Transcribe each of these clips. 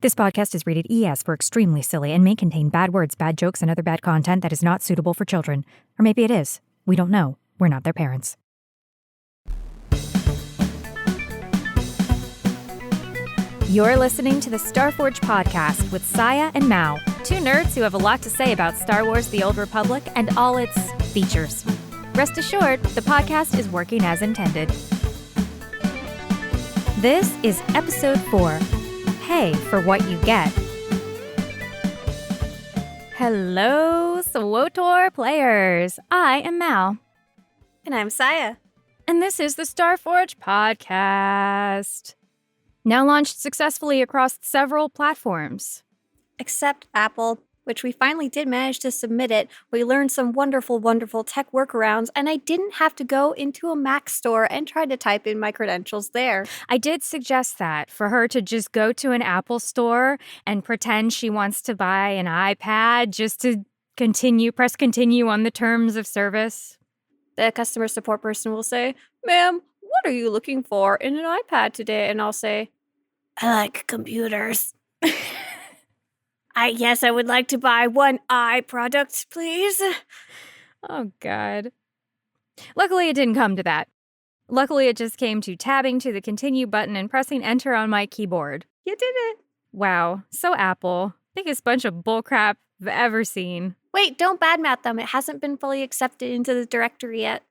This podcast is rated ES for extremely silly and may contain bad words, bad jokes, and other bad content that is not suitable for children. Or maybe it is. We don't know. We're not their parents. You're listening to the Starforge podcast with Scya and Mal, two nerds who have a lot to say about Star Wars: The Old Republic and all its features. Rest assured, the podcast is working as intended. This is episode 4. Pay for what you get. Hello, SWTOR players. I am Mal. And I'm Scya. And this is the Starforge podcast. Now launched successfully across several platforms. Except Apple, which we finally did manage to submit it. We learned some wonderful, wonderful tech workarounds, and I didn't have to go into a Mac store and try to type in my credentials there. I did suggest that for her to just go to an Apple store and pretend she wants to buy an iPad just to press continue on the terms of service. The customer support person will say, "Ma'am, what are you looking for in an iPad today?" And I'll say, "I like computers." I would like to buy one eye product, please. Oh, God. Luckily, it didn't come to that. Luckily, it just came to tabbing to the continue button and pressing enter on my keyboard. You did it. Wow. So Apple. Biggest bunch of bullcrap I've ever seen. Wait, don't badmouth them. It hasn't been fully accepted into the directory yet.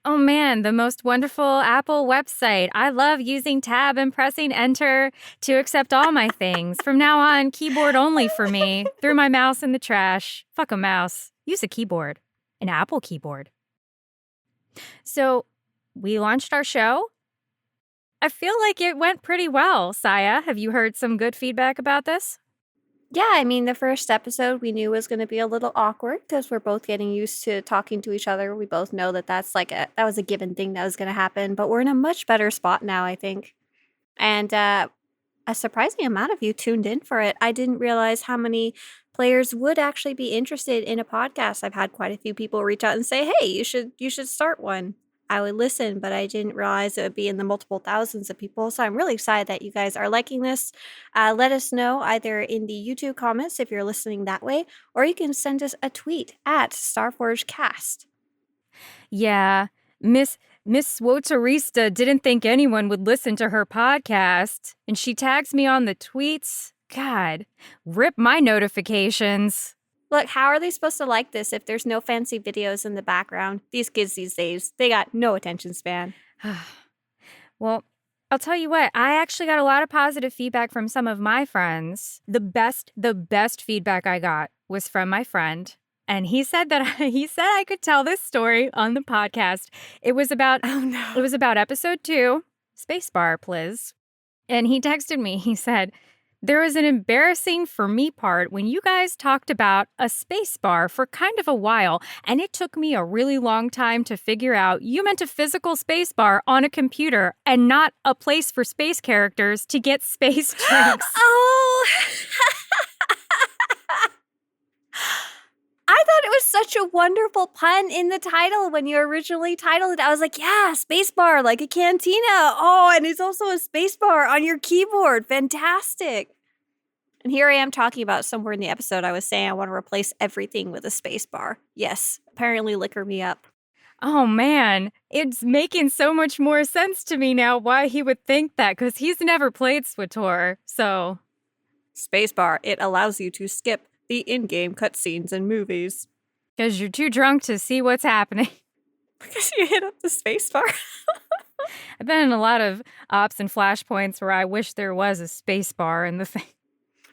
Oh man, the most wonderful Apple website. I love using tab and pressing enter to accept all my things. From now on, keyboard only for me. Threw my mouse in the trash. Fuck a mouse. Use a keyboard. An Apple keyboard. So, we launched our show. I feel like it went pretty well, Scya. Have you heard some good feedback about this? Yeah, I mean, the first episode we knew was going to be a little awkward because we're both getting used to talking to each other. We both know that that was a given thing that was going to happen, but we're in a much better spot now, I think. And a surprising amount of you tuned in for it. I didn't realize how many players would actually be interested in a podcast. I've had quite a few people reach out and say, "Hey, you should start one." I would listen, but I didn't realize it would be in the multiple thousands of people. So I'm really excited that you guys are liking this. Let us know either in the YouTube comments if you're listening that way, or you can send us a tweet at StarforgeCast. Yeah, Miss Swtorista didn't think anyone would listen to her podcast, and she tags me on the tweets. God, rip my notifications. Look, how are they supposed to like this if there's no fancy videos in the background? These kids these days, they got no attention span. Well, I'll tell you what, I actually got a lot of positive feedback from some of my friends. The best feedback I got was from my friend. And he said I could tell this story on the podcast. It was about episode 2, Spacebar, please. And he texted me, he said, "There was an embarrassing for me part when you guys talked about a space bar for kind of a while, and it took me a really long time to figure out you meant a physical space bar on a computer and not a place for space characters to get space drinks." Oh! I thought it was such a wonderful pun in the title when you originally titled it. I was like, yeah, space bar, like a cantina. Oh, and it's also a space bar on your keyboard. Fantastic. And here I am talking about somewhere in the episode I was saying I want to replace everything with a space bar. Yes, apparently liquor me up. Oh man, it's making so much more sense to me now why he would think that, because he's never played SWTOR, so. Spacebar, it allows you to skip the in-game cutscenes and movies. Because you're too drunk to see what's happening. Because you hit up the spacebar. I've been in a lot of ops and flashpoints where I wish there was a spacebar in the thing.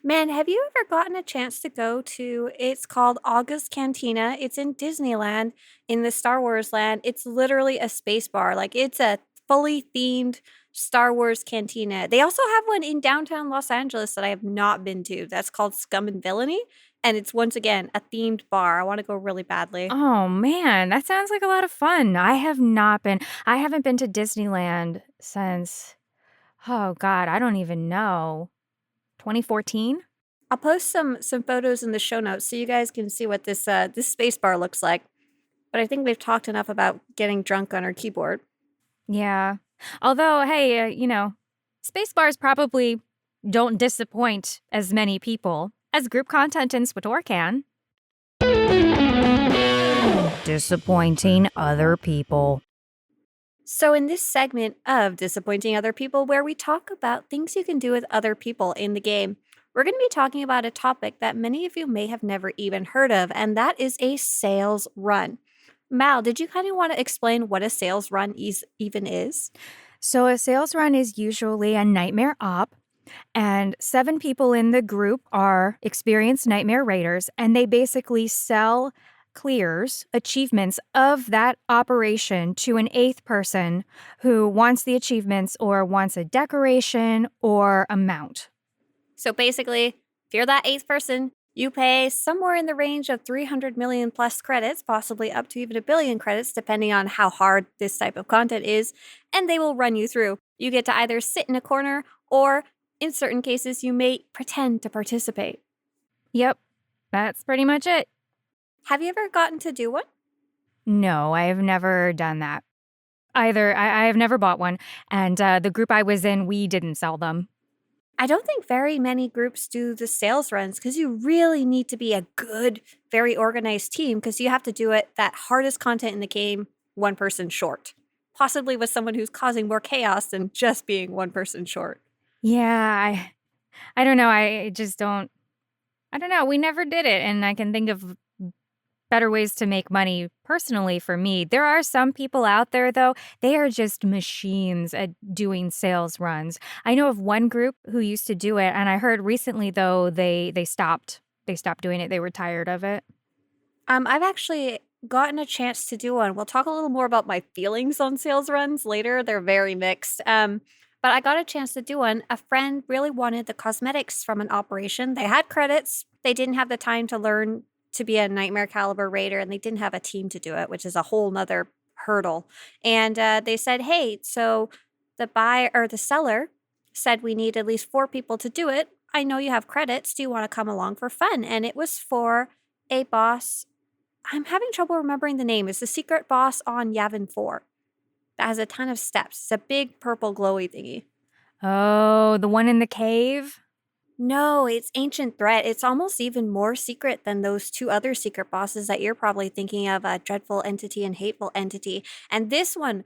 Man, have you ever gotten a chance to go to, it's called August Cantina. It's in Disneyland, in the Star Wars land. It's literally a space bar. Like, it's a fully themed Star Wars cantina. They also have one in downtown Los Angeles that I have not been to. That's called Scum and Villainy. And it's, once again, a themed bar. I want to go really badly. Oh, man, that sounds like a lot of fun. I haven't been to Disneyland since, oh, God, I don't even know. 2014? I'll post some photos in the show notes so you guys can see what this space bar looks like. But I think we've talked enough about getting drunk on our keyboard. Yeah. Although, hey, space bar is probably don't disappoint as many people as group content in SWTOR can. Disappointing other people. So, in this segment of Disappointing Other People, where we talk about things you can do with other people in the game, we're going to be talking about a topic that many of you may have never even heard of, and that is a sales run. Mal, did you kind of want to explain what a sales run even is? So, a sales run is usually a nightmare op, and 7 people in the group are experienced nightmare raiders, and they basically sell clears, achievements of that operation to an 8th person who wants the achievements or wants a decoration or a mount. So, basically, if you're that 8th person, you pay somewhere in the range of 300 million plus credits, possibly up to even 1 billion credits, depending on how hard this type of content is, and they will run you through. You get to either sit in a corner or, in certain cases, you may pretend to participate. Yep, that's pretty much it. Have you ever gotten to do one? No, I have never done that. Either I have never bought one, and the group I was in, we didn't sell them. I don't think very many groups do the sales runs because you really need to be a good, very organized team because you have to do it that hardest content in the game, one person short. Possibly with someone who's causing more chaos than just being one person short. Yeah, I don't know. I just don't. I don't know. We never did it, and I can think of better ways to make money personally for me. There are some people out there, though, they are just machines at doing sales runs. I know of one group who used to do it, and I heard recently, though, they stopped. They stopped doing it. They were tired of it. I've actually gotten a chance to do one. We'll talk a little more about my feelings on sales runs later. They're very mixed. But I got a chance to do one. A friend really wanted the cosmetics from an operation. They had credits. They didn't have the time to learn to be a nightmare caliber raider, and they didn't have a team to do it, which is a whole nother hurdle. And they said, hey, so the buyer or the seller said we need at least 4 people to do it. I know you have credits. Do you want to come along for fun? And it was for a boss. I'm having trouble remembering the name. It's the secret boss on Yavin 4 that has a ton of steps. It's a big purple glowy thingy. Oh, the one in the cave? No, it's Ancient Threat. It's almost even more secret than those 2 other secret bosses that you're probably thinking of, Dreadful Entity and Hateful Entity. And this one,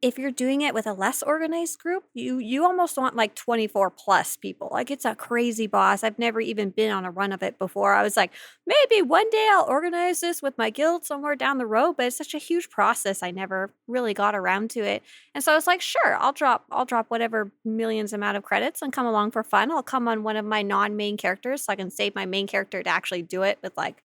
if you're doing it with a less organized group, you almost want like 24 plus people. Like it's a crazy boss. I've never even been on a run of it before. I was like, maybe one day I'll organize this with my guild somewhere down the road, but it's such a huge process. I never really got around to it. And so I was like, sure, I'll drop whatever millions amount of credits and come along for fun. I'll come on one of my non-main characters so I can save my main character to actually do it with like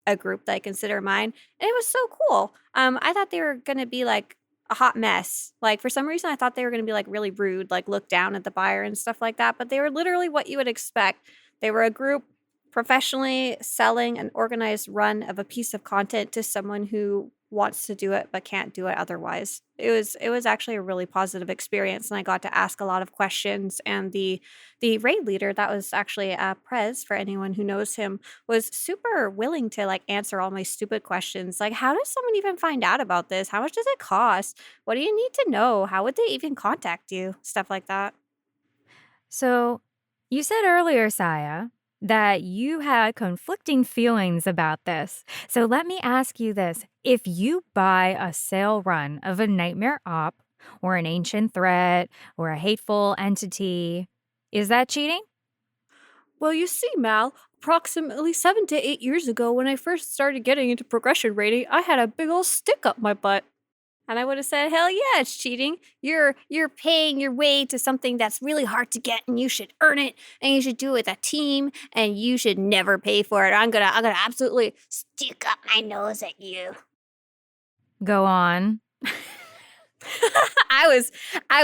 a group that I consider mine. And it was so cool. I thought they were gonna be like a hot mess. Like for some reason I thought they were going to be like really rude, like look down at the buyer and stuff like that, but they were literally what you would expect. They were a group professionally selling an organized run of a piece of content to someone who wants to do it but can't do it otherwise. It was actually a really positive experience, and I got to ask a lot of questions, and the raid leader, that was actually Prez, for anyone who knows him, was super willing to like answer all my stupid questions, like how does someone even find out about this, how much does it cost, what do you need to know, how would they even contact you, stuff like that. So, you said earlier, Saya, that you had conflicting feelings about this. So, let me ask you this. If you buy a sale run of a nightmare op or an ancient threat or a hateful entity, is that cheating? Well, you see, Mal, approximately 7 to 8 years ago, when I first started getting into progression rating, I had a big old stick up my butt. And I would have said, hell yeah, it's cheating. You're paying your way to something that's really hard to get, and you should earn it, and you should do it with a team, and you should never pay for it. I'm gonna absolutely stick up my nose at you. Go on. I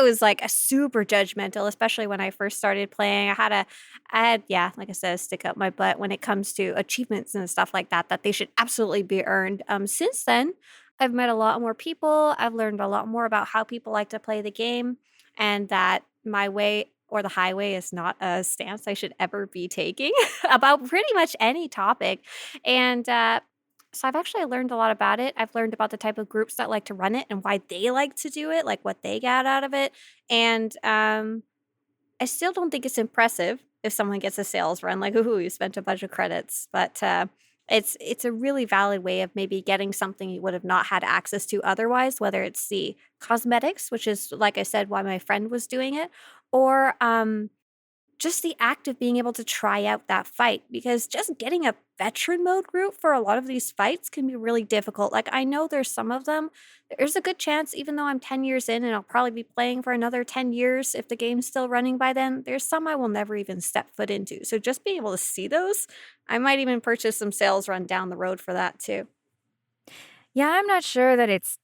was like a super judgmental, especially when I first started playing. Yeah, like I said, stick up my butt when it comes to achievements and stuff like that, that they should absolutely be earned. Since then, I've met a lot more people. I've learned a lot more about how people like to play the game, and that my way or the highway is not a stance I should ever be taking about pretty much any topic. And so I've actually learned a lot about it. I've learned about the type of groups that like to run it and why they like to do it, like what they get out of it. And I still don't think it's impressive if someone gets a sales run, like, ooh, you spent a bunch of credits. But it's a really valid way of maybe getting something you would have not had access to otherwise, whether it's the cosmetics, which is, like I said, why my friend was doing it, or just the act of being able to try out that fight, because just getting a veteran mode group for a lot of these fights can be really difficult. Like, I know there's some of them, there's a good chance, even though I'm 10 years in and I'll probably be playing for another 10 years if the game's still running by then, there's some I will never even step foot into. So just being able to see those, I might even purchase some sales run down the road for that too. Yeah, I'm not sure that it's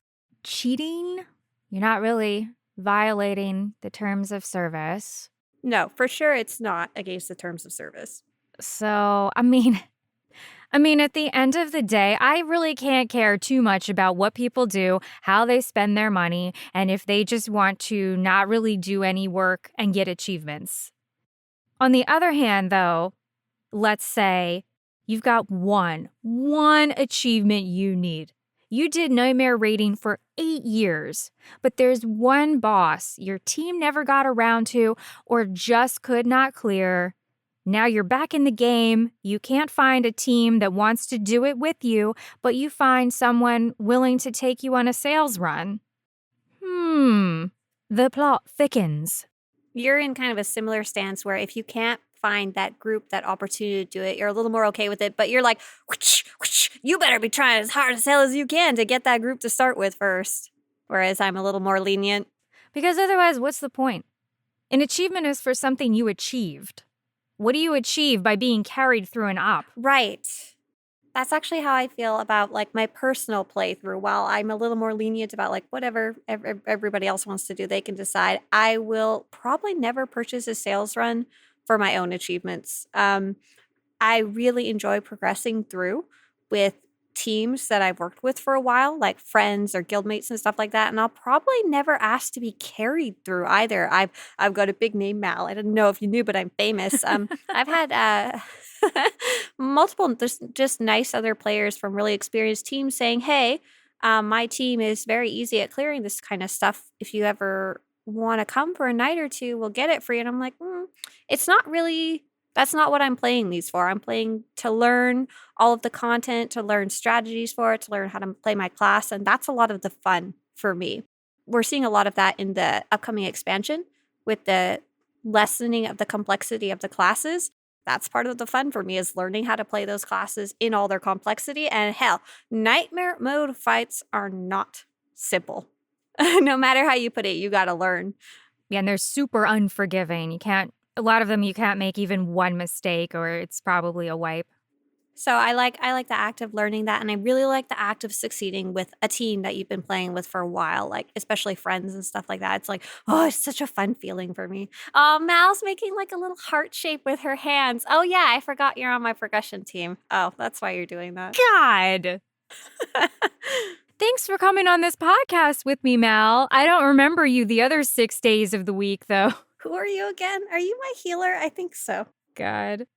cheating. You're not really violating the terms of service. No, for sure it's not against the terms of service. So, I mean, at the end of the day, I really can't care too much about what people do, how they spend their money, and if they just want to not really do any work and get achievements. On the other hand, though, let's say you've got one achievement you need. You did Nightmare Raiding for 8 years, but there's one boss your team never got around to or just could not clear. Now you're back in the game. You can't find a team that wants to do it with you, but you find someone willing to take you on a sales run. The plot thickens. You're in kind of a similar stance where if you can't find that group, that opportunity to do it, you're a little more okay with it, but you're like, whoosh, whoosh, you better be trying as hard to sell as you can to get that group to start with first. Whereas I'm a little more lenient. Because otherwise, what's the point? An achievement is for something you achieved. What do you achieve by being carried through an op? Right. That's actually how I feel about like my personal playthrough. While I'm a little more lenient about like whatever everybody else wants to do, they can decide. I will probably never purchase a sales run for my own achievements. I really enjoy progressing through with teams that I've worked with for a while, like friends or guildmates and stuff like that. And I'll probably never ask to be carried through either. I've got a big name, Mal. I don't know if you knew, but I'm famous. I've had multiple just nice other players from really experienced teams saying, "Hey, my team is very easy at clearing this kind of stuff. If you ever want to come for a night or two, we'll get it free." And I'm like, it's not really. That's not what I'm playing these for. I'm playing to learn all of the content, to learn strategies for it, to learn how to play my class. And that's a lot of the fun for me. We're seeing a lot of that in the upcoming expansion with the lessening of the complexity of the classes. That's part of the fun for me, is learning how to play those classes in all their complexity. And hell, nightmare mode fights are not simple. No matter how you put it, you got to learn. Yeah, and they're super unforgiving. A lot of them you can't make even one mistake or it's probably a wipe. So I like the act of learning that, and I really like the act of succeeding with a team that you've been playing with for a while, like especially friends and stuff like that. It's like, oh, it's such a fun feeling for me. Oh, Mal's making like a little heart shape with her hands. Oh yeah, I forgot you're on my percussion team. Oh, that's why you're doing that. God. Thanks for coming on this podcast with me, Mal. I don't remember you the other 6 days of the week, though. Who are you again? Are you my healer? I think so. God.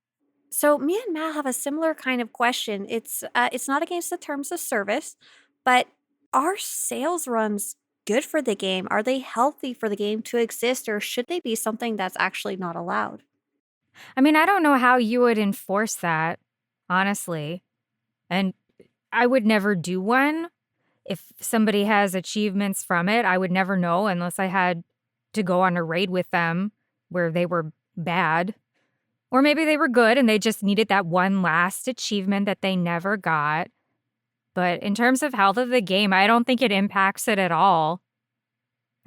So me and Mal have a similar kind of question. It's not against the terms of service, but are sales runs good for the game? Are they healthy for the game to exist, or should they be something that's actually not allowed? I mean, I don't know how you would enforce that, honestly. And I would never do one. If somebody has achievements from it, I would never know unless I had to go on a raid with them where they were bad. Or maybe they were good and they just needed that one last achievement that they never got. But in terms of health of the game, I don't think it impacts it at all.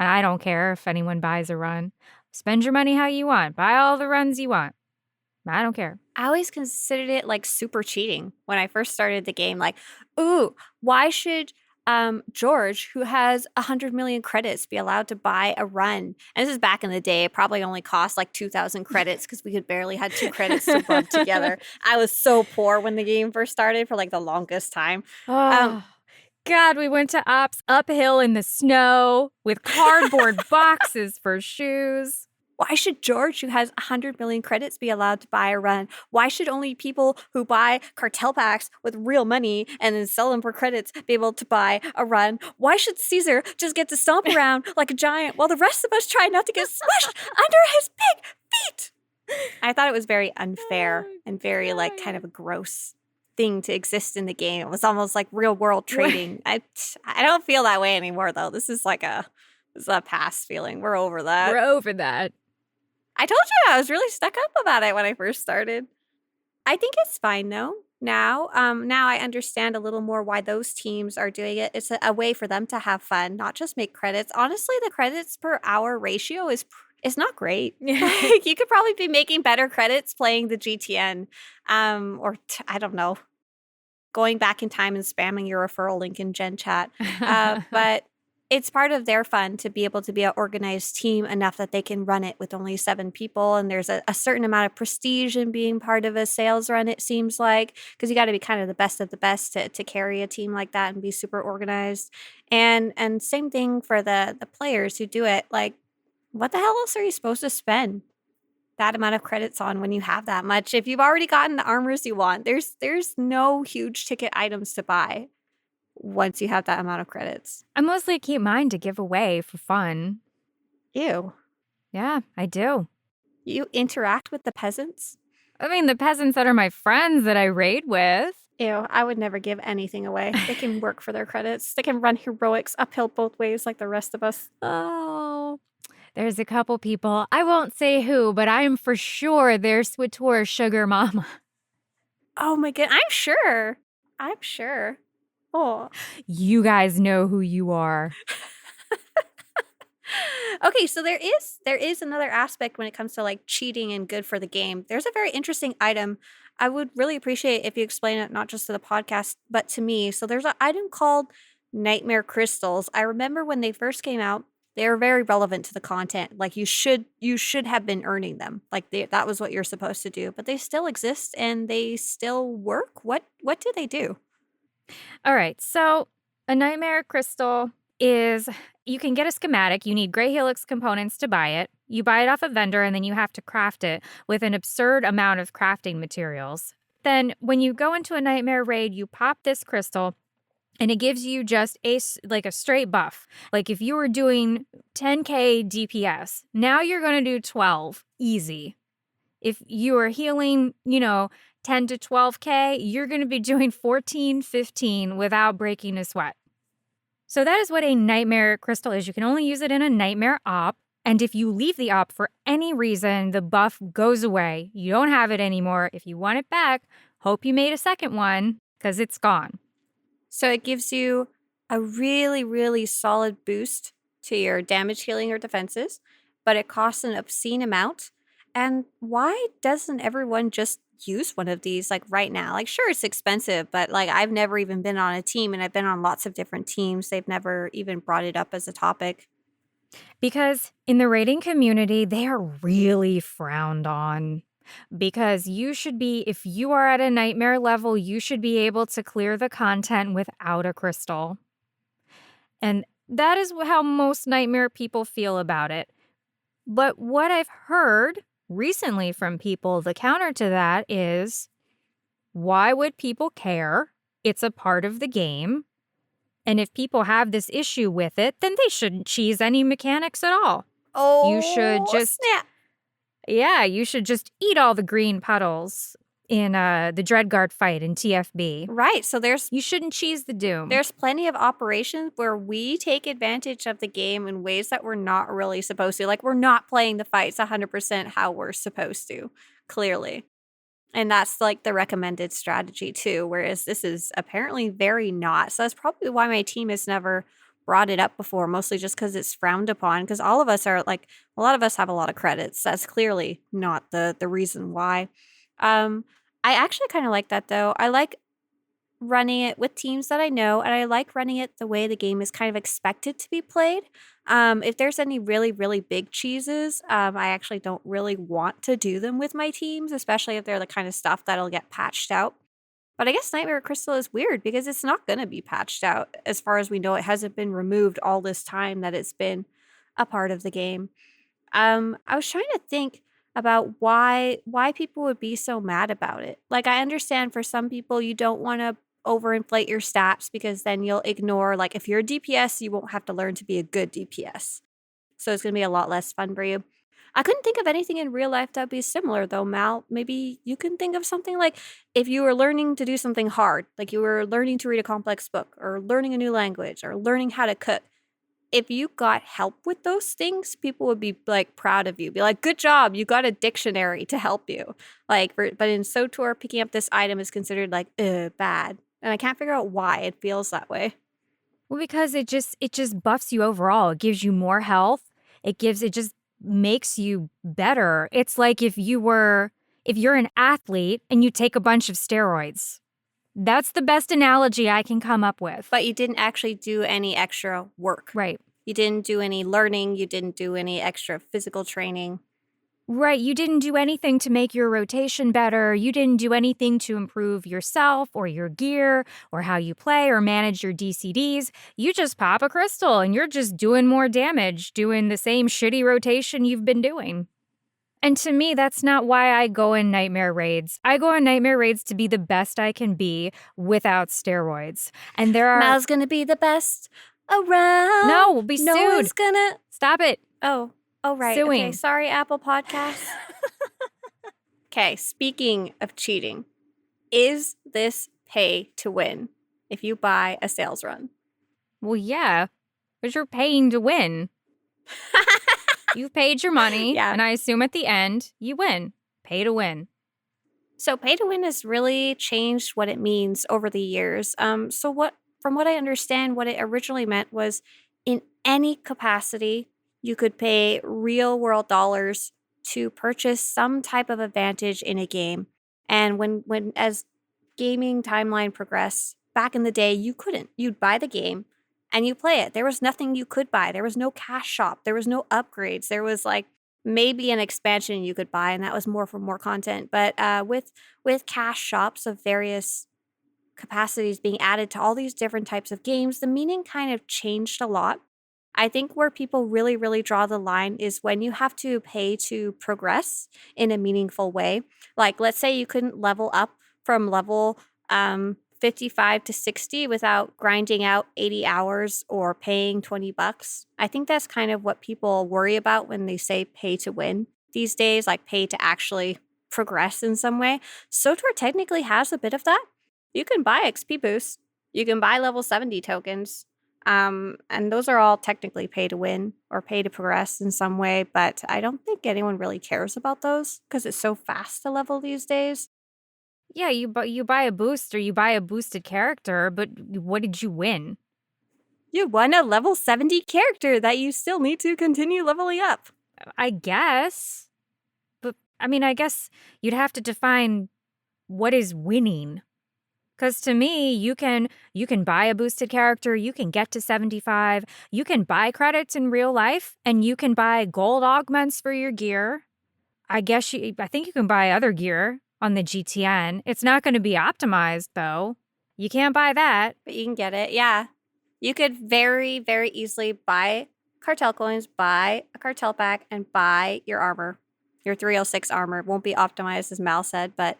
And I don't care if anyone buys a run. Spend your money how you want. Buy all the runs you want. I don't care. I always considered it like super cheating when I first started the game. Like, ooh, why should George, who has 100 million credits, be allowed to buy a run? And this is back in the day. It probably only cost like 2,000 credits because we could barely had 2 credits to rub together. I was so poor when the game first started for like the longest time. Oh, God, we went to ops uphill in the snow with cardboard boxes for shoes. Why should George, who has 100 million credits, be allowed to buy a run? Why should only people who buy cartel packs with real money and then sell them for credits be able to buy a run? Why should Caesar just get to stomp around like a giant while the rest of us try not to get smushed under his big Meat! I thought it was very unfair Oh, and very, like, kind God. of a gross thing to exist in the game. It was almost like real world trading. I don't feel that way anymore, though. This is a past feeling. We're over that. We're over that. I told you I was really stuck up about it when I first started. I think it's fine though. Now I understand a little more why those teams are doing it. It's a way for them to have fun, not just make credits. Honestly, the credits per hour ratio is not great. Like, you could probably be making better credits playing the GTN, I don't know, going back in time and spamming your referral link in Gen Chat. But it's part of their fun to be able to be an organized team enough that they can run it with only 7 people. And there's a certain amount of prestige in being part of a sales run, it seems like, because you got to be kind of the best of the best to carry a team like that and be super organized. And same thing for the players who do it. Like, what the hell else are you supposed to spend that amount of credits on when you have that much? If you've already gotten the armors you want, there's no huge ticket items to buy once you have that amount of credits. I mostly keep mine to give away for fun. Ew. Yeah, I do. You interact with the peasants? I mean, the peasants that are my friends that I raid with. Ew, I would never give anything away. They can work for their credits. They can run heroics uphill both ways like the rest of us. Oh, there's a couple people. I won't say who, but I'm for sure they're SWTOR sugar mama. Oh my god, I'm sure. I'm sure. Oh. You guys know who you are. Okay, so there is another aspect when it comes to like cheating and good for the game. There's a very interesting item. I would really appreciate if you explain it not just to the podcast, but to me. So there's an item called nightmare crystals. I remember when they first came out, they were very relevant to the content. Like, you should have been earning them. Like, that was what you're supposed to do. But they still exist and they still work. What do they do? All right, so a nightmare crystal is, you can get a schematic. You need gray helix components to buy it. You buy it off a vendor and then you have to craft it with an absurd amount of crafting materials. Then when you go into a nightmare raid, you pop this crystal and it gives you just a straight buff. Like, if you were doing 10k DPS, now you're going to do 12 easy. If you are healing, 10 to 12k, you're going to be doing 14, 15 without breaking a sweat. So that is what a nightmare crystal is. You can only use it in a nightmare op. And if you leave the op for any reason, the buff goes away. You don't have it anymore. If you want it back, hope you made a second one, because it's gone. So it gives you a really, really solid boost to your damage, healing, or defenses, but it costs an obscene amount. And why doesn't everyone just use one of these like right now? Like, sure, it's expensive, but like, I've never even been on a team, and I've been on lots of different teams. They've never even brought it up as a topic. Because in the raiding community, they are really frowned on. Because you should be, if you are at a nightmare level, you should be able to clear the content without a crystal. And that is how most nightmare people feel about it. But what I've heard recently from people, the counter to that is, why would people care? It's a part of the game. And if people have this issue with it, then they shouldn't cheese any mechanics at all. Oh, You should just, snap. yeah, you should just eat all the green puddles in the Dreadguard fight in TFB. Right. So You shouldn't cheese the Doom. there's plenty of operations where we take advantage of the game in ways that we're not really supposed to. Like, we're not playing the fights 100% how we're supposed to, clearly. And that's like the recommended strategy too, whereas this is apparently very not. So that's probably why my team has never brought it up before, mostly just because it's frowned upon. Because all of us are like, a lot of us have a lot of credits. That's clearly not the reason why. I actually kind of like that though. I like running it with teams that I know, and I like running it the way the game is kind of expected to be played. If there's any really, really big cheeses, I actually don't really want to do them with my teams, especially if they're the kind of stuff that'll get patched out. But I guess Nightmare Crystal is weird because it's not going to be patched out. As far as we know, it hasn't been removed all this time that it's been a part of the game. I was trying to think about why people would be so mad about it. Like, I understand for some people you don't want to overinflate your stats because then you'll ignore, like, if you're a DPS, you won't have to learn to be a good DPS. So it's going to be a lot less fun for you. I couldn't think of anything in real life that'd be similar, though, Mal. Maybe you can think of something like if you were learning to do something hard, like you were learning to read a complex book, or learning a new language, or learning how to cook. If you got help with those things, people would be like proud of you. Be like, "Good job, you got a dictionary to help you." But in SWTOR, picking up this item is considered like bad, and I can't figure out why it feels that way. Well, because it just buffs you overall. It gives you more health. It just makes you better. It's like if you're an athlete and you take a bunch of steroids. That's the best analogy I can come up with. But you didn't actually do any extra work. Right. You didn't do any learning. You didn't do any extra physical training. Right. You didn't do anything to make your rotation better. You didn't do anything to improve yourself or your gear or how you play or manage your DCDs. You just pop a crystal and you're just doing more damage, doing the same shitty rotation you've been doing. And to me, that's not why I go in nightmare raids. I go in nightmare raids to be the best I can be without steroids. And there are... Mal's gonna be the best around. No, we'll be no sued. One's gonna... Stop it. Oh, right. Suing. Okay, sorry, Apple Podcasts. Okay, speaking of cheating, is this pay to win if you buy a sales run? Well, yeah, because you're paying to win. You've paid your money, Yeah. and I assume at the end, you win. Pay to win. So pay to win has really changed what it means over the years. From what I understand, what it originally meant was in any capacity, you could pay real world dollars to purchase some type of advantage in a game. And when as gaming timeline progressed, back in the day, you couldn't. You'd buy the game and you play it. There was nothing you could buy. There was no cash shop. There was no upgrades. There was like maybe an expansion you could buy, and that was more for more content. But with cash shops of various capacities being added to all these different types of games, the meaning kind of changed a lot. I think where people really, really draw the line is when you have to pay to progress in a meaningful way. Like, let's say you couldn't level up from level 55 to 60 without grinding out 80 hours or paying $20. I think that's kind of what people worry about when they say pay to win these days, like pay to actually progress in some way. SWTOR technically has a bit of that. You can buy XP boosts. You can buy level 70 tokens. And those are all technically pay to win or pay to progress in some way. But I don't think anyone really cares about those because it's so fast to level these days. Yeah, you buy a boost or you buy a boosted character, but what did you win? You won a level 70 character that you still need to continue leveling up. I guess. But, I mean, I guess you'd have to define what is winning. Because to me, you can buy a boosted character, you can get to 75, you can buy credits in real life, and you can buy gold augments for your gear. I think you can buy other gear on the GTN. It's not going to be optimized, though. You can't buy that. But you can get it, yeah. You could very, very easily buy cartel coins, buy a cartel pack, and buy your armor. Your 306 armor won't be optimized, as Mal said, but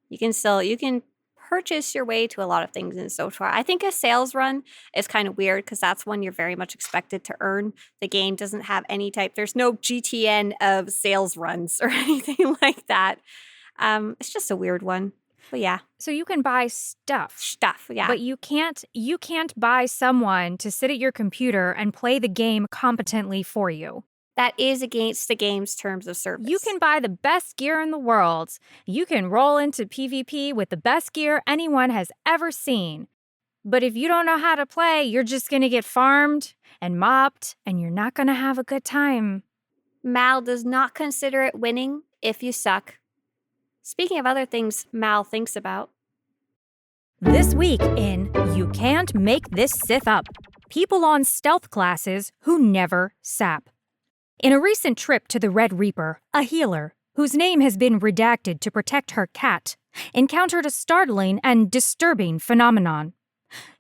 you can purchase your way to a lot of things in SWTOR. I think a sales run is kind of weird because that's when you're very much expected to earn. The game doesn't have any type. There's no GTN of sales runs or anything like that. It's just a weird one. But yeah. So you can buy stuff. Yeah. But you can't buy someone to sit at your computer and play the game competently for you. That is against the game's terms of service. You can buy the best gear in the world. You can roll into PvP with the best gear anyone has ever seen. But if you don't know how to play, you're just going to get farmed and mopped, and you're not going to have a good time. Mal does not consider it winning if you suck. Speaking of other things Mal thinks about. This week in You Can't Make This Sith Up, people on stealth classes who never sap. In a recent trip to the Red Reaper, a healer, whose name has been redacted to protect her cat, encountered a startling and disturbing phenomenon.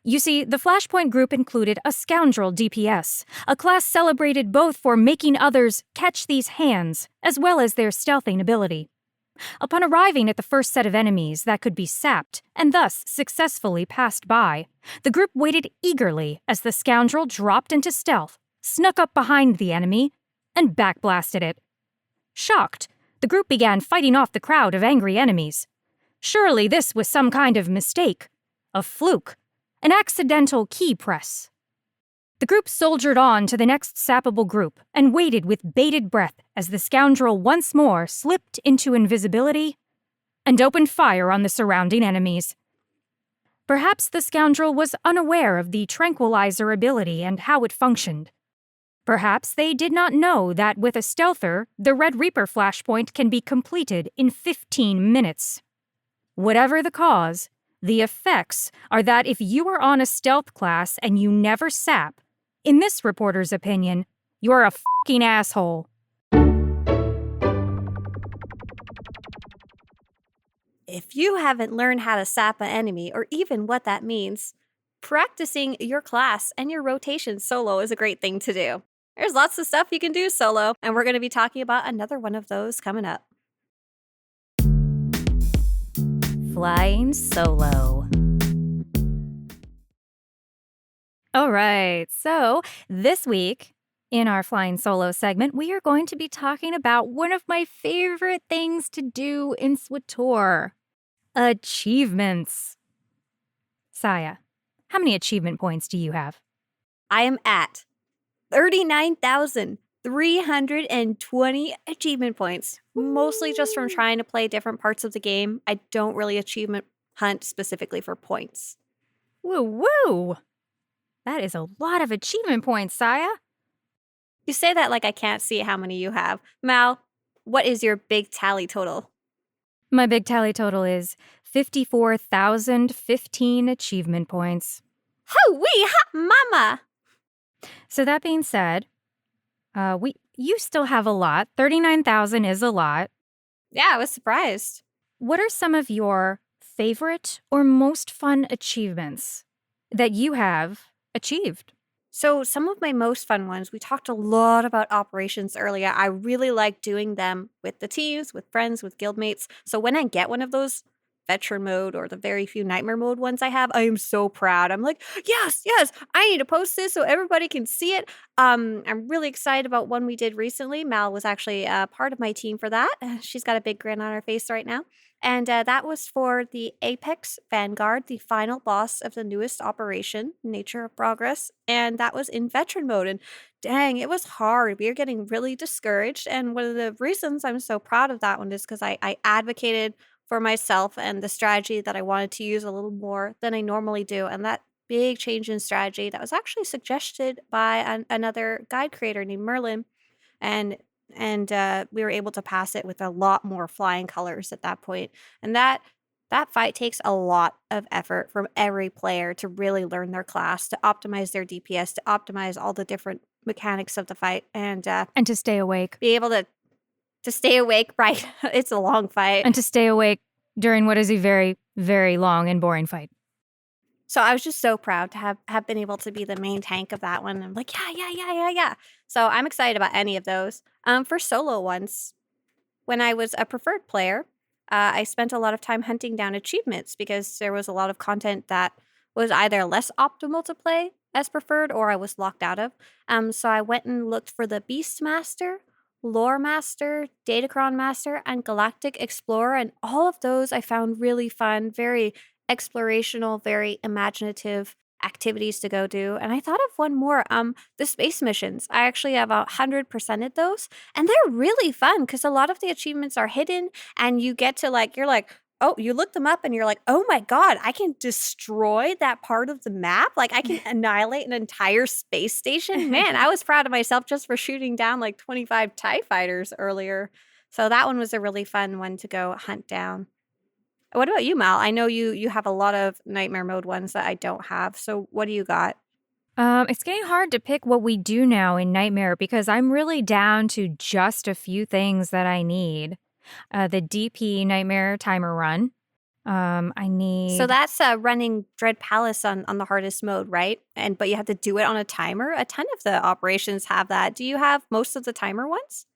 You see, the flashpoint group included a scoundrel DPS, a class celebrated both for making others catch these hands, as well as their stealthing ability. Upon arriving at the first set of enemies that could be sapped, and thus successfully passed by, the group waited eagerly as the scoundrel dropped into stealth, snuck up behind the enemy, and backblasted it. Shocked, the group began fighting off the crowd of angry enemies. Surely this was some kind of mistake, a fluke, an accidental key press. The group soldiered on to the next sappable group and waited with bated breath as the scoundrel once more slipped into invisibility and opened fire on the surrounding enemies. Perhaps the scoundrel was unaware of the tranquilizer ability and how it functioned. Perhaps they did not know that with a stealther, the Red Reaper flashpoint can be completed in 15 minutes. Whatever the cause, the effects are that if you are on a stealth class and you never sap, in this reporter's opinion, you're a fucking asshole. If you haven't learned how to sap an enemy, or even what that means, practicing your class and your rotation solo is a great thing to do. There's lots of stuff you can do solo, and we're going to be talking about another one of those coming up. Flying solo. All right, so this week in our Flying Solo segment, we are going to be talking about one of my favorite things to do in SWTOR, achievements. Scya, how many achievement points do you have? I am at 39,320 achievement points, mostly just from trying to play different parts of the game. I don't really achievement hunt specifically for points. Woo woo! That is a lot of achievement points, Scya. You say that like I can't see how many you have. Mal, what is your big tally total? My big tally total is 54,015 achievement points. Hoo-wee, ha, mama! So that being said, you still have a lot. 39,000 is a lot. Yeah, I was surprised. What are some of your favorite or most fun achievements that you have achieved? So some of my most fun ones, we talked a lot about operations earlier. I really like doing them with the teams, with friends, with guildmates. So when I get one of those veteran mode or the very few nightmare mode ones I have, I am so proud. I'm like, yes, I need to post this so everybody can see it. I'm really excited about one we did recently. Mal was actually part of my team for that. She's got a big grin on her face right now. And that was for the Apex Vanguard, the final boss of the newest operation, Nature of Progress. And that was in veteran mode. And dang, it was hard. We were getting really discouraged. And one of the reasons I'm so proud of that one is because I advocated for myself and the strategy that I wanted to use a little more than I normally do. And that big change in strategy that was actually suggested by another guide creator named Merlin. And we were able to pass it with a lot more flying colors at that point. And that fight takes a lot of effort from every player to really learn their class, to optimize their DPS, to optimize all the different mechanics of the fight, and to stay awake. Be able to stay awake, right? It's a long fight. And to stay awake during what is a very, very long and boring fight. So I was just so proud to have been able to be the main tank of that one. I'm like, yeah. So I'm excited about any of those. For solo ones, when I was a preferred player, I spent a lot of time hunting down achievements because there was a lot of content that was either less optimal to play as preferred or I was locked out of. So I went and looked for the Beastmaster, Lore Master, Datacron Master, and Galactic Explorer, and all of those I found really fun, very explorational, very imaginative activities to go do. And I thought of one more, the space missions. I actually have 100%ed those, and they're really fun because a lot of the achievements are hidden, and you get to oh, you look them up and you're like, oh my God, I can destroy that part of the map. Like I can annihilate an entire space station. Man, I was proud of myself just for shooting down like 25 TIE fighters earlier. So that one was a really fun one to go hunt down. What about you, Mal? I know you have a lot of nightmare mode ones that I don't have. So what do you got? It's getting hard to pick what we do now in Nightmare because I'm really down to just a few things that I need. The DP Nightmare timer run. I need... So that's running Dread Palace on the hardest mode, right? But you have to do it on a timer. A ton of the operations have that. Do you have most of the timer ones?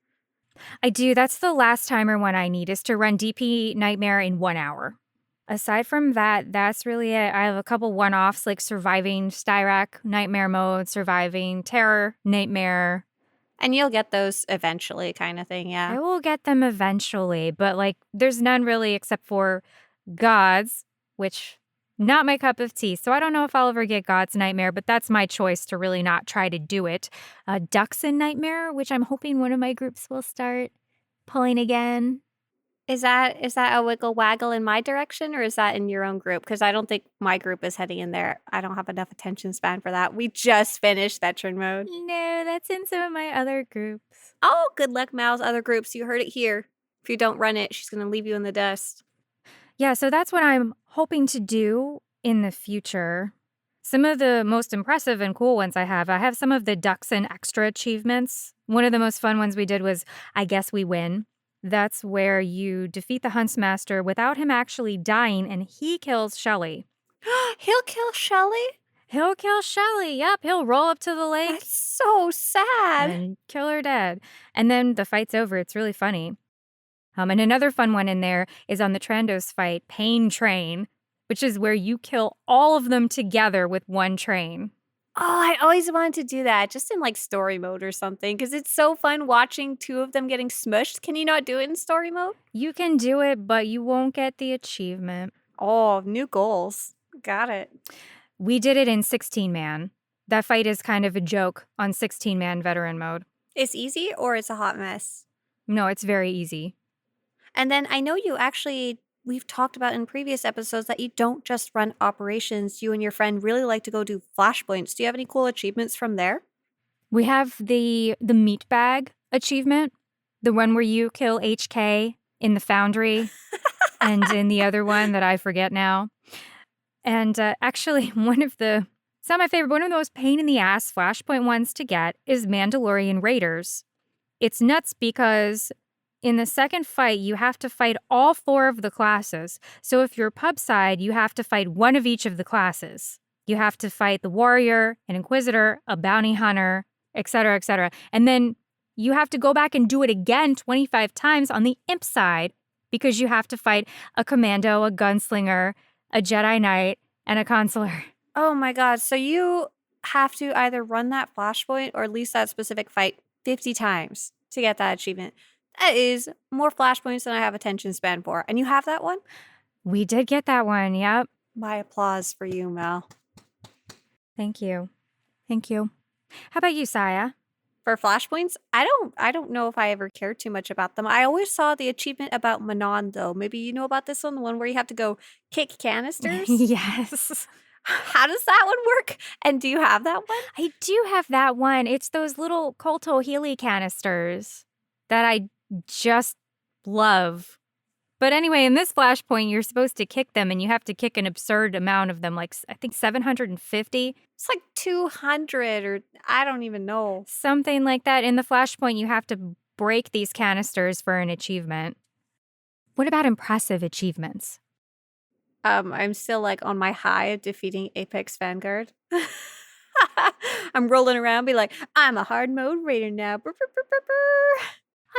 I do. That's the last timer one I need is to run DP Nightmare in 1 hour. Aside from that, that's really it. I have a couple one-offs like surviving Styrac Nightmare mode, surviving Terror Nightmare. And you'll get those eventually kind of thing, yeah. I will get them eventually, but like there's none really except for God's, which not my cup of tea. So I don't know if I'll ever get God's Nightmare, but that's my choice to really not try to do it. Duxon Nightmare, which I'm hoping one of my groups will start pulling again. Is that a wiggle waggle in my direction, or is that in your own group? Because I don't think my group is heading in there. I don't have enough attention span for that. We just finished veteran mode. No, that's in some of my other groups. Oh, good luck, Mal's other groups. You heard it here. If you don't run it, she's going to leave you in the dust. Yeah, so that's what I'm hoping to do in the future. Some of the most impressive and cool ones I have some of the Duxon extra achievements. One of the most fun ones we did was I Guess We Win. That's where you defeat the Huntsmaster without him actually dying, and he kills Shelly. He'll kill Shelly? He'll kill Shelly. Yep, he'll roll up to the lake. That's so sad. And kill her dead. And then the fight's over. It's really funny. And another fun one in there is on the Trandos fight, Pain Train, which is where you kill all of them together with one train. Oh, I always wanted to do that, just in like story mode or something, because it's so fun watching two of them getting smushed. Can you not do it in story mode? You can do it, but you won't get the achievement. Oh, new goals. Got it. We did it in 16-man. That fight is kind of a joke on 16-man veteran mode. It's easy or it's a hot mess? No, it's very easy. And then I know we've talked about in previous episodes that you don't just run operations. You and your friend really like to go do flashpoints. Do you have any cool achievements from there? We have the meat bag achievement, the one where you kill HK in the foundry and in the other one that I forget now. And actually, it's not my favorite, one of the most pain in the ass flashpoint ones to get is Mandalorian Raiders. It's nuts because in the second fight, you have to fight all 4 of the classes. So if you're pub side, you have to fight one of each of the classes. You have to fight the warrior, an inquisitor, a bounty hunter, etc., etc. And then you have to go back and do it again 25 times on the imp side because you have to fight a commando, a gunslinger, a Jedi Knight, and a consular. Oh my god, so you have to either run that flashpoint or at least that specific fight 50 times to get that achievement. That is more flashpoints than I have attention span for. And you have that one? We did get that one, yep. My applause for you, Mal. Thank you. Thank you. How about you, Scya? For flashpoints, I don't know if I ever cared too much about them. I always saw the achievement about Manon, though. Maybe you know about this one, the one where you have to go kick canisters? Yes. How does that one work? And do you have that one? I do have that one. It's those little Colto Healy canisters that I just love. But anyway, in this flashpoint, you're supposed to kick them, and you have to kick an absurd amount of them, like I think 750. It's like 200 or I don't even know. Something like that. In the flashpoint, you have to break these canisters for an achievement. What about impressive achievements? I'm still like on my high of defeating Apex Vanguard. I'm rolling around, be like, I'm a hard mode raider now. Brr, brr, brr, brr, brr.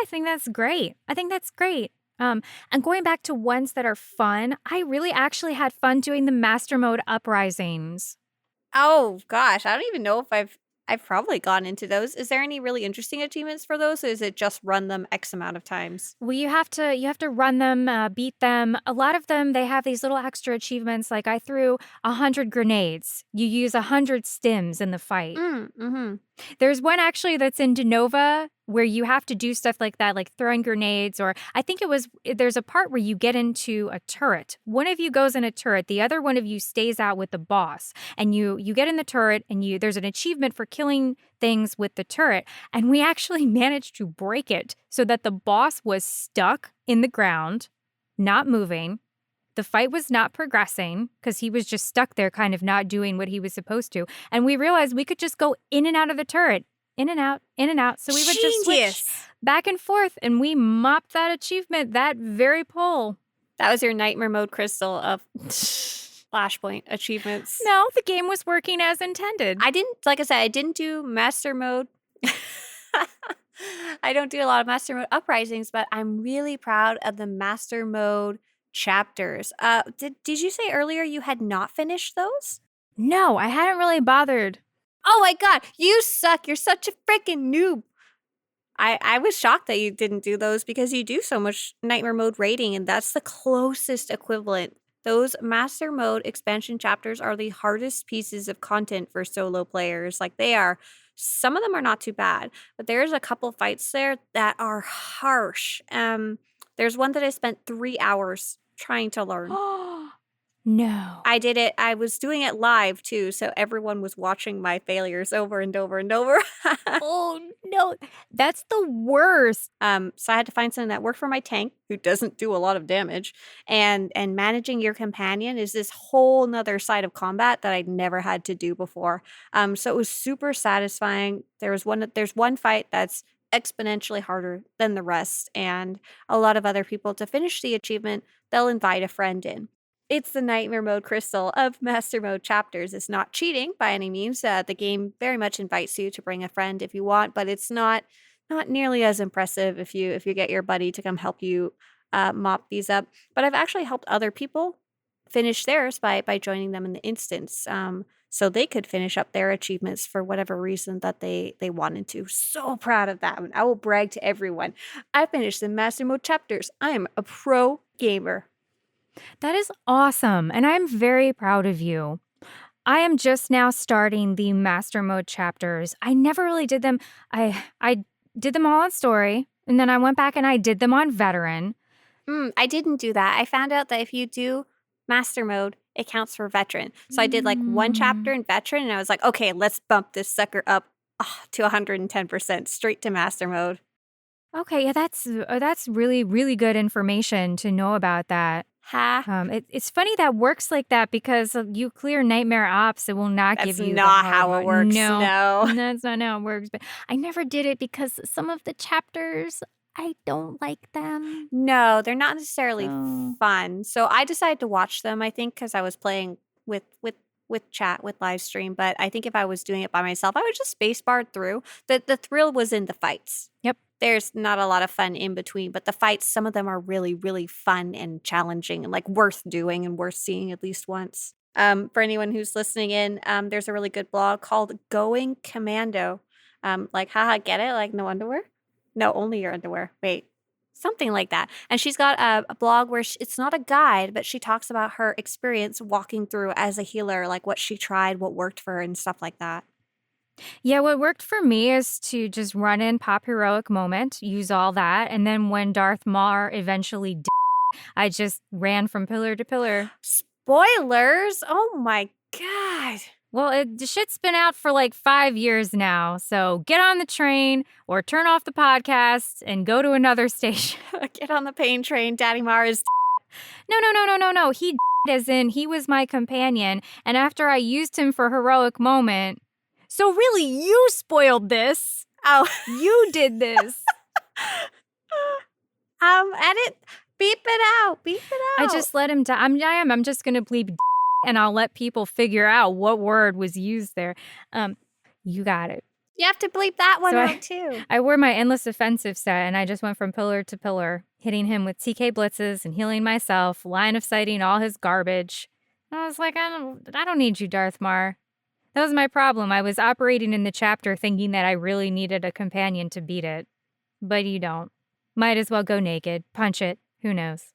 I think that's great. And going back to ones that are fun, I really actually had fun doing the master mode uprisings. Oh gosh, I don't even know if I've probably gone into those. Is there any really interesting achievements for those, or is it just run them X amount of times? Well, you have to run them, beat them. A lot of them, they have these little extra achievements. Like I threw 100 grenades. You use 100 stims in the fight. Mm-hmm. There's one actually that's in Denova where you have to do stuff like that, like throwing grenades, or I think there's a part where you get into a turret. One of you goes in a turret, the other one of you stays out with the boss, and you get in the turret, and there's an achievement for killing things with the turret, and we actually managed to break it so that the boss was stuck in the ground, not moving. The fight was not progressing because he was just stuck there kind of not doing what he was supposed to. And we realized we could just go in and out of the turret. In and out, in and out. So we would just switch back and forth, and we mopped that achievement that very pull. That was your nightmare mode crystal of flashpoint achievements. No, the game was working as intended. Like I said, I didn't do master mode. I don't do a lot of master mode uprisings, but I'm really proud of the master mode chapters. Did you say earlier you had not finished those? No, I hadn't really bothered. Oh my god, you suck. You're such a freaking noob. I was shocked that you didn't do those because you do so much nightmare mode raiding, and that's the closest equivalent. Those master mode expansion chapters are the hardest pieces of content for solo players. Like they are, some of them are not too bad, but there's a couple fights there that are harsh. There's one that I spent 3 hours trying to learn. No. I did it. I was doing it live too, so everyone was watching my failures over and over and over. Oh, no. That's the worst. So I had to find something that worked for my tank, who doesn't do a lot of damage, and managing your companion is this whole nother side of combat that I'd never had to do before. So it was super satisfying. There's one fight that's exponentially harder than the rest, and a lot of other people, to finish the achievement, they'll invite a friend in. It's the nightmare mode crystal of master mode chapters. It's not cheating by any means. The game very much invites you to bring a friend if you want, but it's not nearly as impressive if you get your buddy to come help you mop these up. But I've actually helped other people finish theirs by joining them in the instance, so they could finish up their achievements for whatever reason that they wanted to. So proud of that one. I will brag to everyone. I finished the master mode chapters. I am a pro gamer. That is awesome, and I'm very proud of you. I am just now starting the master mode chapters. I never really did them. I did them all on story, and then I went back and I did them on veteran. I didn't do that. I found out that if you do master mode, it counts for veteran. So I did like one chapter in veteran, and I was like, okay, let's bump this sucker up to 110% straight to master mode. Okay, yeah, that's really, really good information to know about that. Ha. It's funny that works like that because you clear nightmare ops, it will not That's give you not the how hard it mode. works. No, No. that's not how it works. But I never did it because some of the chapters, I don't like them. No, they're not necessarily So- fun. So I decided to watch them, I think, because I was playing with chat, with live stream. But I think if I was doing it by myself, I would just spacebar through. The thrill was in the fights. Yep. There's not a lot of fun in between, but the fights, some of them are really, really fun and challenging and like worth doing and worth seeing at least once. For anyone who's listening in, there's a really good blog called Going Commando. Like, haha, get it? Like no underwear? No, only your underwear. Wait, something like that. And she's got a blog where it's not a guide, but she talks about her experience walking through as a healer, like what she tried, what worked for her, and stuff like that. Yeah, what worked for me is to just run in pop heroic moment, use all that, and then when Darth Maul eventually I just ran from pillar to pillar. Spoilers! Oh my god. Well, the shit's been out for like 5 years now, so get on the train or turn off the podcast and go to another station. Get on the pain train, Daddy Mars. No. He as in he was my companion, and after I used him for heroic moment. So really, you spoiled this. Oh, you did this. Edit, beep it out. I just let him die. I'm just gonna bleep and I'll let people figure out what word was used there. You got it. You have to bleep that one out too. I wore my endless offensive set and I just went from pillar to pillar, hitting him with TK blitzes and healing myself, line of sighting all his garbage. And I was like, I don't need you, Darth Maul. That was my problem. I was operating in the chapter thinking that I really needed a companion to beat it. But you don't. Might as well go naked. Punch it. Who knows?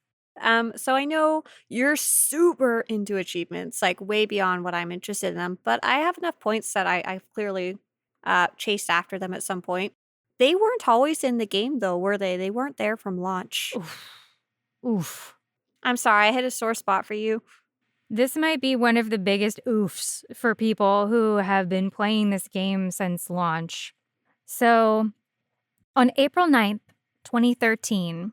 So I know you're super into achievements, like way beyond what I'm interested in them, but I have enough points that I've clearly chased after them at some point. They weren't always in the game, though, were they? They weren't there from launch. Oof. I'm sorry, I hit a sore spot for you. This might be one of the biggest oofs for people who have been playing this game since launch. So, on April 9th, 2013,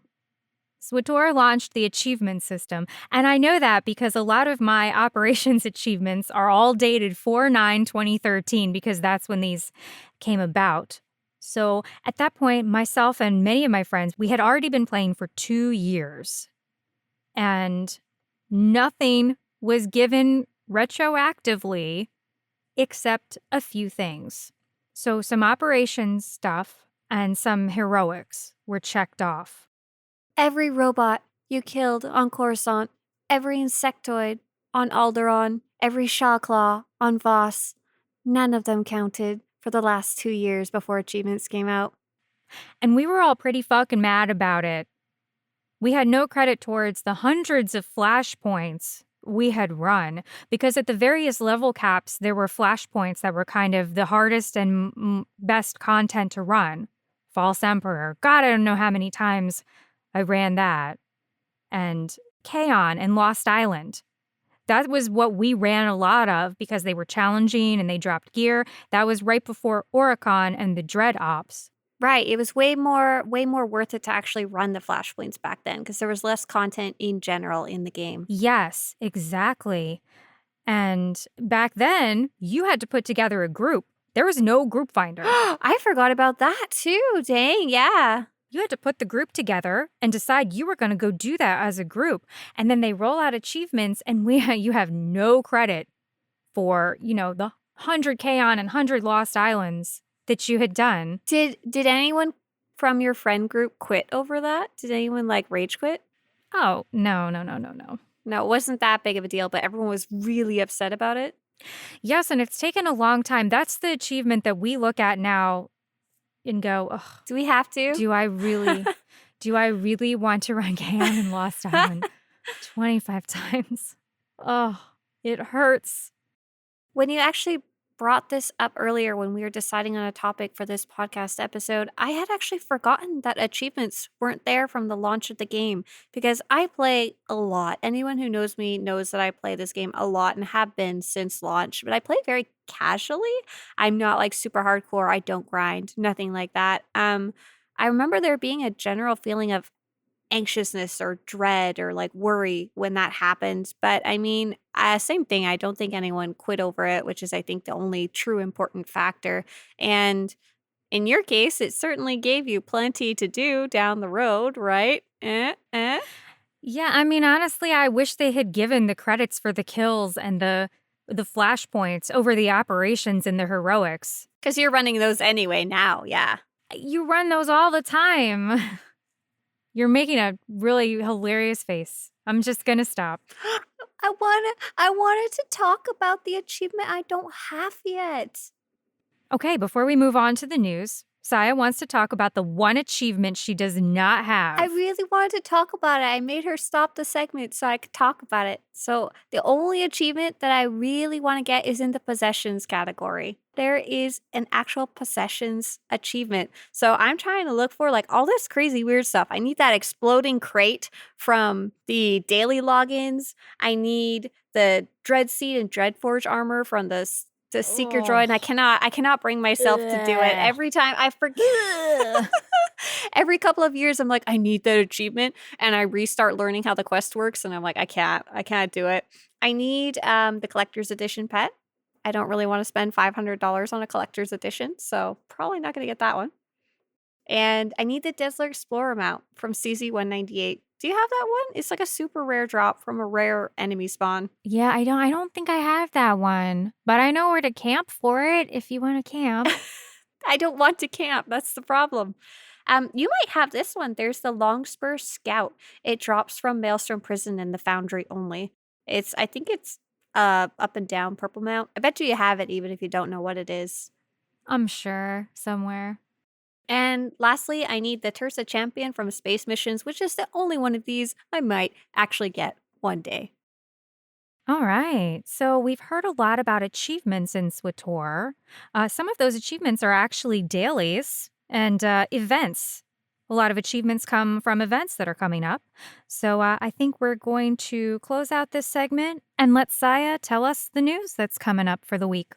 SWTOR launched the achievement system, and I know that because a lot of my operations achievements are all dated 4/9/2013 because that's when these came about. So, at that point, myself and many of my friends, we had already been playing for 2 years, and nothing was given retroactively except a few things. So some operations stuff and some heroics were checked off. Every robot you killed on Coruscant, every insectoid on Alderaan, every Shawclaw on Voss, none of them counted for the last 2 years before achievements came out. And we were all pretty fucking mad about it. We had no credit towards the hundreds of flashpoints we had run because at the various level caps, there were flashpoints that were kind of the hardest and best content to run. False Emperor. God, I don't know how many times I ran that. And Kaon and Lost Island. That was what we ran a lot of because they were challenging and they dropped gear. That was right before Oricon and the Dread Ops. Right. It was way more worth it to actually run the flashpoints back then because there was less content in general in the game. Yes, exactly. And back then, you had to put together a group. There was no group finder. I forgot about that too. Dang, yeah. You had to put the group together and decide you were going to go do that as a group. And then they roll out achievements and you have no credit for, the 100 Kaon and 100 Lost Islands that you had done. Did anyone from your friend group quit over that? Did anyone rage quit? Oh, no. No, it wasn't that big of a deal, but everyone was really upset about it. Yes, and it's taken a long time. That's the achievement that we look at now and go, ugh. Do we have to? Do I really want to run Kaon and Lost Island 25 times? Oh, it hurts. When you actually brought this up earlier when we were deciding on a topic for this podcast episode, I had actually forgotten that achievements weren't there from the launch of the game because I play a lot. Anyone who knows me knows that I play this game a lot and have been since launch, but I play very casually. I'm not super hardcore. I don't grind, nothing like that. I remember there being a general feeling of anxiousness or dread or worry when that happens. But I mean, same thing. I don't think anyone quit over it, which is, I think, the only true important factor. And in your case, it certainly gave you plenty to do down the road, right? Yeah, I mean, honestly, I wish they had given the credits for the kills and the flashpoints over the operations and the heroics. Because you're running those anyway now, yeah. You run those all the time. You're making a really hilarious face. I'm just gonna stop. I wanted to talk about the achievement I don't have yet. Okay, before we move on to the news, Scya wants to talk about the one achievement she does not have. I really wanted to talk about it. I made her stop the segment so I could talk about it. So the only achievement that I really want to get is in the possessions category. There is an actual possessions achievement. So I'm trying to look for all this crazy weird stuff. I need that exploding crate from the daily logins. I need the Dreadseed and Dreadforge armor from the Seeker droid, and I cannot bring myself to do it. Every time I forget. Every couple of years I'm I need that achievement, and I restart learning how the quest works, and I'm I can't do it. I need the collector's edition pet. I don't really want to spend $500 on a collector's edition, so probably not going to get that one. And I need the Dazzler Explorer mount from CZ198. Do you have that one? It's a super rare drop from a rare enemy spawn. Yeah, I don't think I have that one, but I know where to camp for it if you want to camp. I don't want to camp. That's the problem. You might have this one. There's the Longspur Scout. It drops from Maelstrom Prison in the Foundry only. I think it's up and down purple mount. I bet you have it even if you don't know what it is. I'm sure somewhere. And lastly, I need the Tursa Champion from Space Missions, which is the only one of these I might actually get one day. All right. So we've heard a lot about achievements in SWTOR. Some of those achievements are actually dailies and events. A lot of achievements come from events that are coming up. So I think we're going to close out this segment and let Scya tell us the news that's coming up for the week.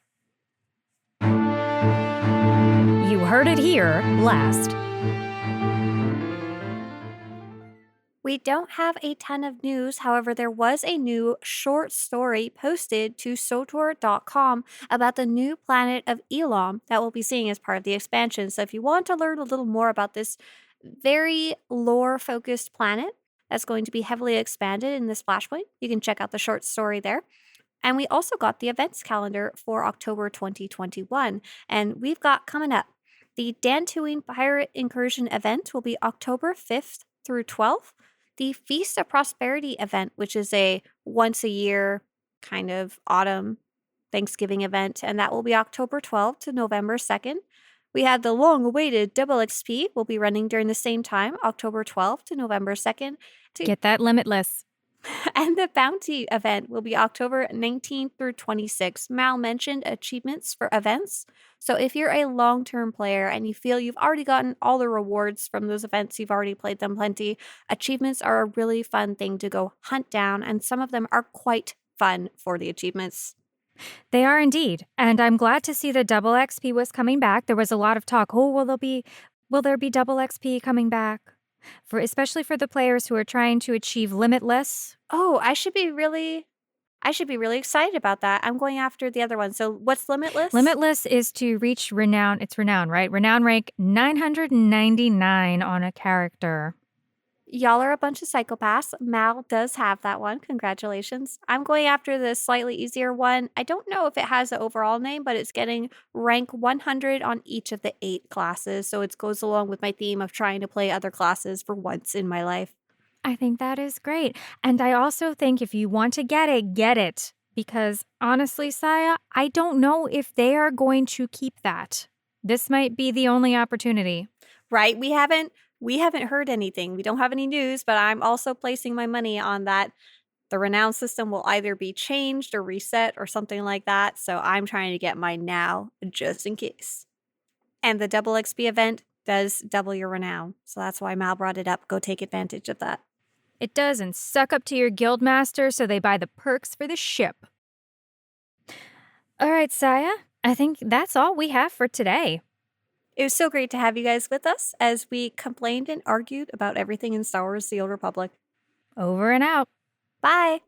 You heard it here last. We don't have a ton of news. However, there was a new short story posted to SWTOR.com about the new planet of Elam that we'll be seeing as part of the expansion. So if you want to learn a little more about this very lore-focused planet that's going to be heavily expanded in this Flashpoint, you can check out the short story there. And we also got the events calendar for October 2021. And we've got coming up, the Dantooine Pirate Incursion event will be October 5th through 12th. The Feast of Prosperity event, which is a once-a-year kind of autumn Thanksgiving event, and that will be October 12th to November 2nd. We had the long-awaited Double XP will be running during the same time, October 12th to November 2nd. Get that limitless. And the bounty event will be October 19th through 26th. Mal mentioned achievements for events. So if you're a long-term player and you feel you've already gotten all the rewards from those events, you've already played them plenty, achievements are a really fun thing to go hunt down, and some of them are quite fun for the achievements. They are indeed. And I'm glad to see that double XP was coming back. There was a lot of talk. Oh, will there be double XP coming back? Especially for the players who are trying to achieve limitless. Oh, I should be really excited about that. I'm going after the other one. So what's limitless? Limitless is to reach renown. It's renown, right? Renown rank 999 on a character. Y'all are a bunch of psychopaths. Mal does have that one. Congratulations. I'm going after the slightly easier one. I don't know if it has an overall name, but it's getting rank 100 on each of the 8 classes. So it goes along with my theme of trying to play other classes for once in my life. I think that is great. And I also think if you want to get it, get it. Because honestly, Scya, I don't know if they are going to keep that. This might be the only opportunity. Right? We haven't heard anything. We don't have any news, but I'm also placing my money on that. The renown system will either be changed or reset or something like that. So I'm trying to get mine now just in case. And the double XP event does double your renown. So that's why Mal brought it up. Go take advantage of that. It does, and suck up to your guildmaster so they buy the perks for the ship. All right, Scya, I think that's all we have for today. It was so great to have you guys with us as we complained and argued about everything in Star Wars: The Old Republic. Over and out. Bye!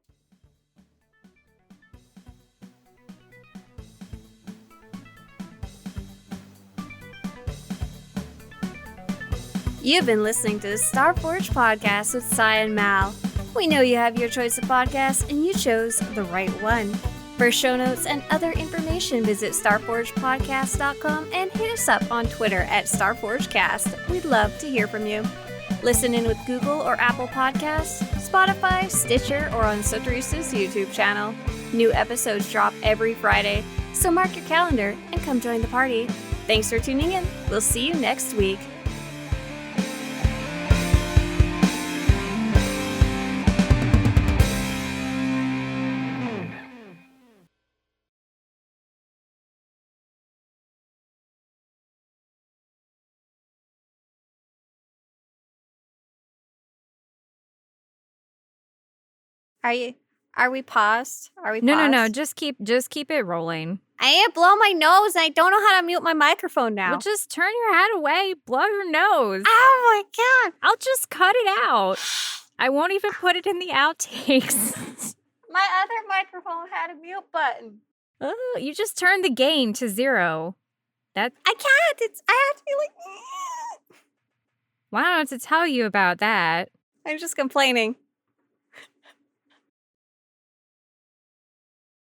You've been listening to the Star Forge podcast with Scya and Mal. We know you have your choice of podcasts, and you chose the right one. For show notes and other information, visit starforgepodcast.com and hit us up on Twitter at StarForgeCast. We'd love to hear from you. Listen in with Google or Apple Podcasts, Spotify, Stitcher, or on Swtorista's YouTube channel. New episodes drop every Friday, so mark your calendar and come join the party. Thanks for tuning in. We'll see you next week. Are we paused? Are we paused? No. Just keep it rolling. I ain't blow my nose and I don't know how to mute my microphone now. Well, just turn your head away, blow your nose. Oh my God. I'll just cut it out. I won't even put it in the outtakes. My other microphone had a mute button. Oh, you just turned the gain to 0. I can't. I have to be like... Well, I don't know what to tell you about that. I'm just complaining.